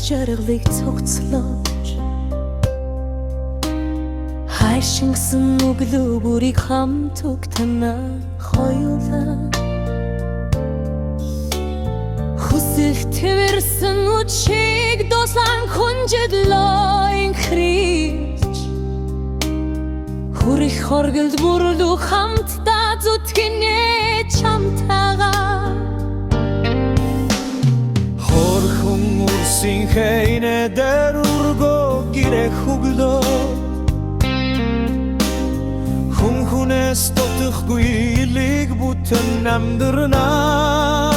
жаргалыг цогцлооч хайшингсан өглөө бүрийг хамт угтана хоёулаа хүсэх твэрсэн үчиг дослан хүнжэдлоин христч хүрэх хорголд бүрлүү хамтдаа зүтгэнэ чамтагаа хорхон үрсийн хайнэ дэрургөө гэрэх хөглөө хүнээс дотохгүй илийг бүтэн амьдрнаа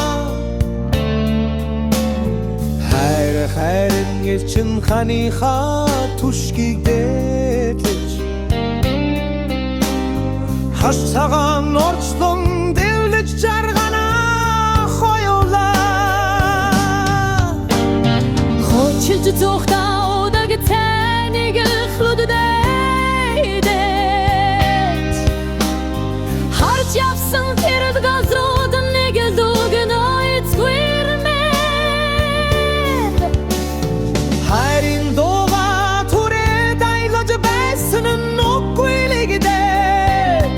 хайрын гэлчин ханыхаа түшгийг дээдлэж хаш цагаан орчлон дэвлэж жарганаа хоёулаа хочилж зүхтаа удаг цэнийг хлуддээд харж явсан тэрд газрууд нэг лугноо эцгэрмэн хайрын дууга түрээд айлаж байсан нүггүй лигдээд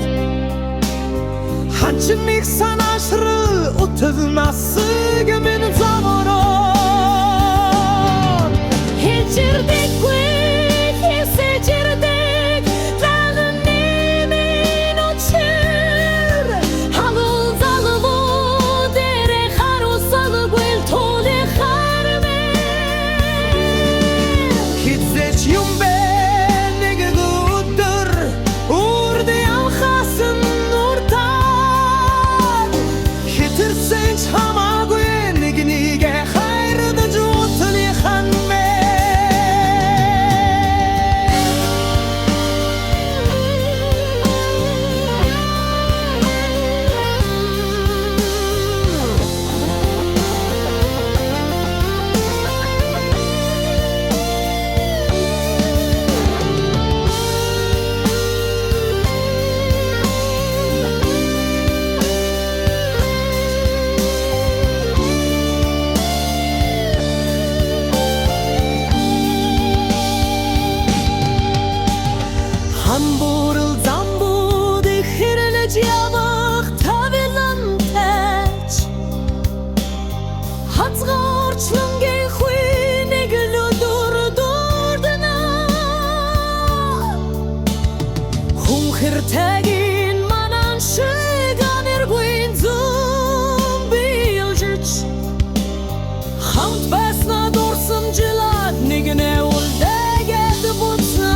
ханчин нэг санаашры утылмасыг минь замороо хичирдэггүй хисэжирдэг талны минь очир хамул залвуу дэрэ харусалгүй толы хармэн хизээч юм бэ нэг өдөр үрдэ амхасан нуртаа хитэрсэн ч хамаагүй нэгнийг хайрдаж утны ханмэ Хамбурл замбууд хэрлэж явах тавилантай хацгаарчлангийн хуй нэг лөдөр дурдна хүнхэртэгийн манан шиг анэргүй зумбилжич хамт басна дурсамжилаад нэгнэ үлдээгээд буцна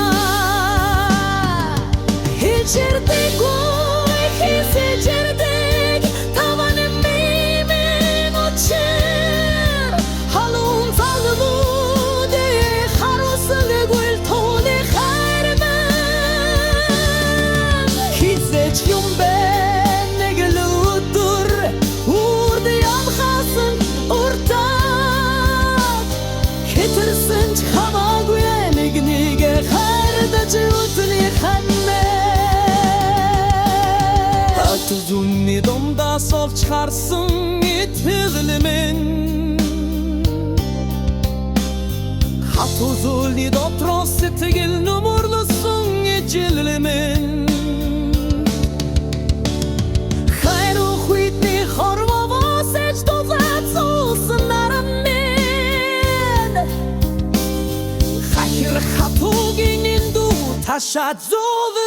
хичирдэггүй хисэжирдэг таван минь очир халуун залвууд харусалгүй толы хармэн хизээч юм бэ нэг лөдөр үрдэ амхасан уртаа хитэрсэн ч хамаагүй нэгнийг хайрдаж утны ханмэ Зүнни домда сол чарсан итгэлмэн хатузулни дотрос сэтгэл нүмөрлөсөн ижилмэн хайру хуйтни хорвовос эч дофацулсан нарамэн хайр хатугин инду ташат зул